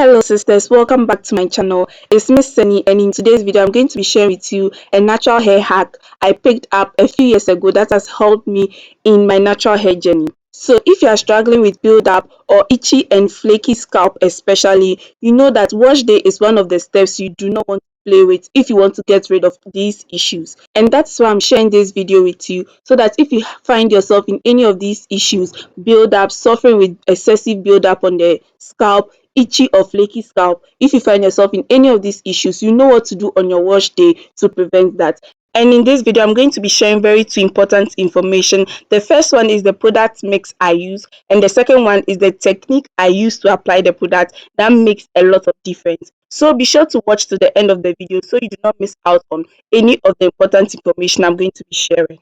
Hello sisters, welcome back to my channel. It's Miss Sunny, and in today's video I'm going to be sharing with you a natural hair hack I picked up a few years ago that has helped me in my natural hair journey. So if you are struggling with build-up or itchy and flaky scalp especially, you know that wash day is one of the steps you do not want to play with if you want to get rid of these issues. And that's why I'm sharing this video with you, so that if you find yourself in any of these issues, build-up, suffering with excessive build-up on the scalp, itchy or flaky scalp, if you find yourself in any of these issues, you know what to do on your wash day to prevent that. And in this video I'm going to be sharing two important information. The first one is the product mix I use, and the second one is the technique I use to apply the product. That makes a lot of difference, so be sure to watch to the end of the video so you do not miss out on any of the important information I'm going to be sharing.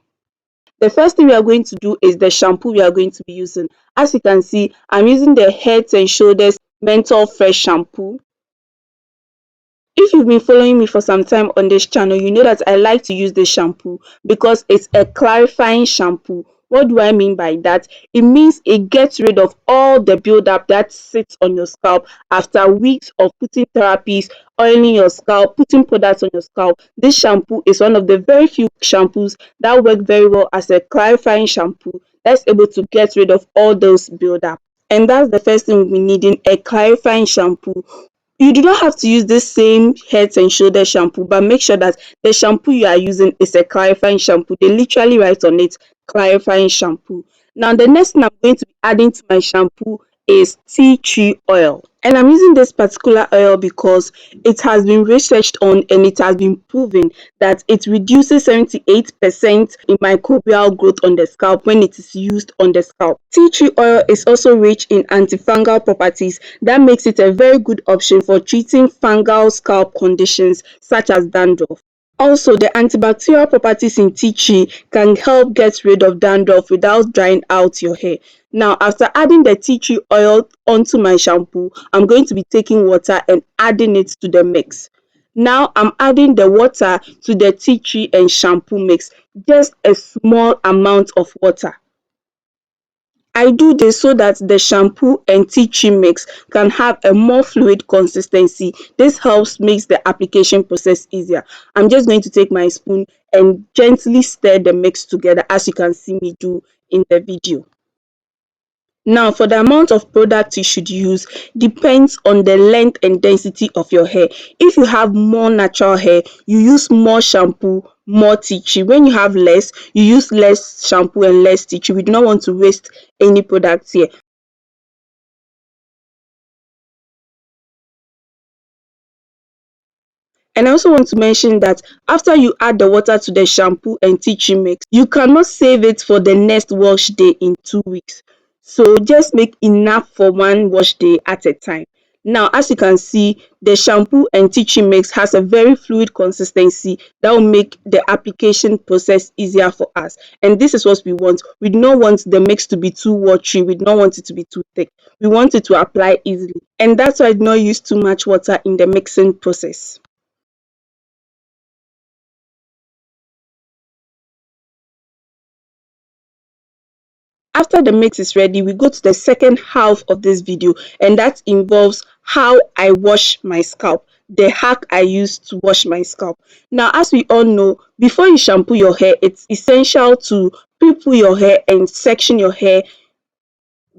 The first thing we are going to do is the shampoo we are going to be using. As you can see, I'm using the Head and Shoulders Menthol Fresh shampoo. If you've been following me for some time on this channel, you know that I like to use this shampoo because it's a clarifying shampoo. What do I mean by that? It means it gets rid of all the buildup that sits on your scalp after weeks of putting therapies, oiling your scalp, putting products on your scalp. This shampoo is one of the very few shampoos that work very well as a clarifying shampoo that's able to get rid of all those buildup. And that's the first thing we need in a clarifying shampoo. You do not have to use this same Head and Shoulder shampoo, but make sure that the shampoo you are using is a clarifying shampoo. They literally write on it clarifying shampoo. Now the next thing I'm going to be adding to my shampoo is tea tree oil, and I'm using this particular oil because it has been researched on and it has been proven that it reduces 78% in microbial growth on the scalp when it is used on the scalp. Tea tree oil is also rich in antifungal properties that makes it a very good option for treating fungal scalp conditions such as dandruff. Also, the antibacterial properties in tea tree can help get rid of dandruff without drying out your hair. Now, after adding the tea tree oil onto my shampoo, I'm going to be taking water and adding it to the mix. Now, I'm adding the water to the tea tree and shampoo mix, just a small amount of water. I do this so that the shampoo and tea tree mix can have a more fluid consistency. This helps makes the application process easier. I'm just going to take my spoon and gently stir the mix together, as you can see me do in the video. Now, for the amount of product you should use depends on the length and density of your hair. If you have more natural hair, you use more shampoo, more tea tree. When you have less, you use less shampoo and less tea tree. We do not want to waste any products here. And I also want to mention that after you add the water to the shampoo and tea tree mix, you cannot save it for the next wash day in 2 weeks. So just make enough for one wash day at a time. Now, as you can see, the shampoo and tea tree mix has a very fluid consistency that will make the application process easier for us. And this is what we want. We do not want the mix to be too watery. We do not want it to be too thick. We want it to apply easily. And that's why I do not use too much water in the mixing process. After the mix is ready, we go to the second half of this video, and that involves how I wash my scalp, the hack I use to wash my scalp. Now, as we all know, before you shampoo your hair, it's essential to pre-poo your hair and section your hair.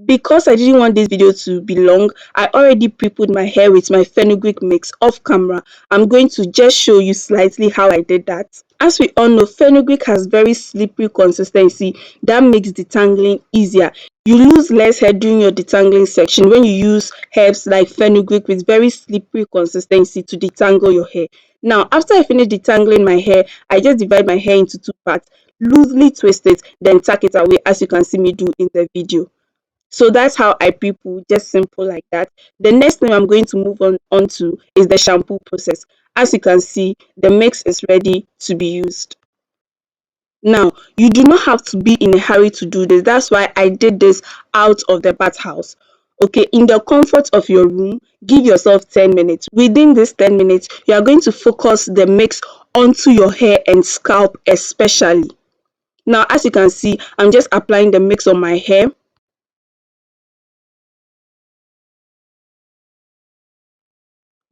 Because I didn't want this video to be long, I already pre-pooed my hair with my fenugreek mix off camera. I'm going to just show you slightly how I did that. As we all know, fenugreek has very slippery consistency that makes detangling easier. You lose less hair during your detangling section when you use herbs like fenugreek with very slippery consistency to detangle your hair. Now, after I finish detangling my hair, I just divide my hair into two parts, loosely twist it, then tuck it away, as you can see me do in the video. So that's how I pre-poo, just simple like that. The next thing I'm going to move on to is the shampoo process. As you can see, the mix is ready to be used. Now, you do not have to be in a hurry to do this. That's why I did this out of the bathhouse. Okay, in the comfort of your room, give yourself 10 minutes. Within this 10 minutes, you are going to focus the mix onto your hair and scalp especially. Now, as you can see, I'm just applying the mix on my hair.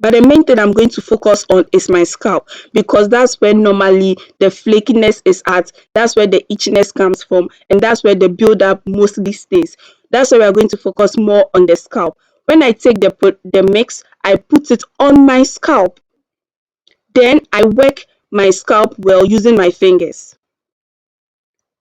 But the main thing I'm going to focus on is my scalp, because that's where normally the flakiness is at, that's where the itchiness comes from, and that's where the buildup mostly stays. That's why we are going to focus more on the scalp. When I take the mix, I put it on my scalp. Then I work my scalp well using my fingers.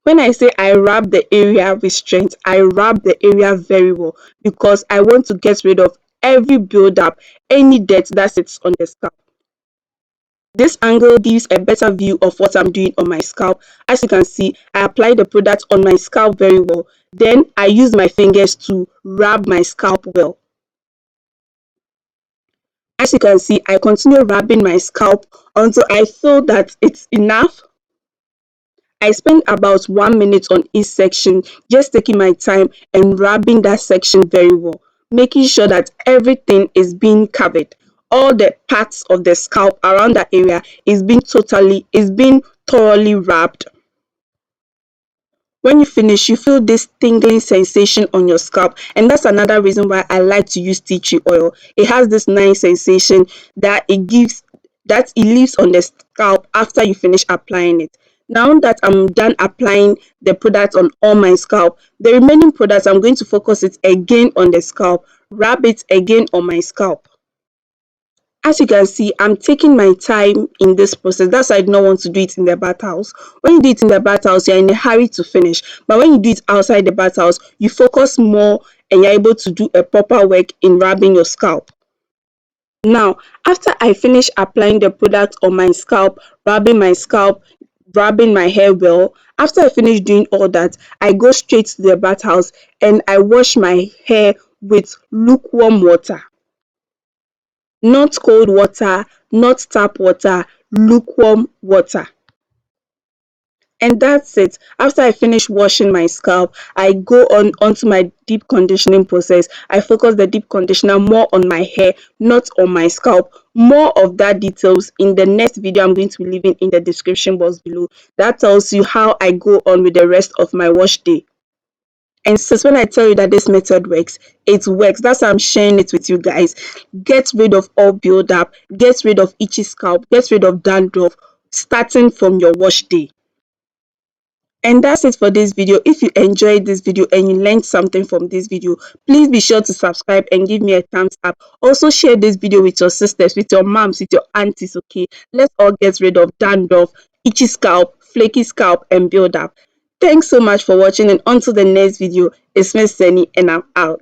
When I say I rub the area with strength, I rub the area very well, because I want to get rid of every buildup, any dirt that sits on the scalp. This angle gives a better view of what I'm doing on my scalp. As you can see, I apply the product on my scalp very well. Then I use my fingers to rub my scalp well. As you can see, I continue rubbing my scalp until I feel that it's enough. I spend about 1 minute on each section, just taking my time and rubbing that section very well, making sure that everything is being covered. All the parts of the scalp around that area is being thoroughly rubbed. When you finish, you feel this tingling sensation on your scalp, and that's another reason why I like to use tea tree oil. It has this nice sensation that it leaves on the scalp after you finish applying it. Now that I'm done applying the product on all my scalp, the remaining products I'm going to focus it again on the scalp, rub it again on my scalp. As you can see, I'm taking my time in this process. That's why I do not want to do it in the bathhouse. When you do it in the bathhouse, you're in a hurry to finish. But when you do it outside the bathhouse, you focus more and you're able to do a proper work in rubbing your scalp. Now, after I finish applying the product on my scalp, rubbing my hair well, after I finish doing all that, I go straight to the bathhouse and I wash my hair with lukewarm water. Not cold water, not tap water, lukewarm water. And that's it. After I finish washing my scalp, I go onto my deep conditioning process. I focus the deep conditioner more on my hair, not on my scalp. More of that details in the next video I'm going to be leaving in the description box below. That tells you how I go on with the rest of my wash day. And since when I tell you that this method works, it works. That's why I'm sharing it with you guys. Get rid of all buildup, get rid of itchy scalp, get rid of dandruff, starting from your wash day. And that's it for this video. If you enjoyed this video and you learned something from this video, please be sure to subscribe and give me a thumbs up. Also share this video with your sisters, with your moms, with your aunties, okay? Let's all get rid of dandruff, itchy scalp, flaky scalp, and buildup. Thanks so much for watching, and until the next video, it's Miss Senny and I'm out.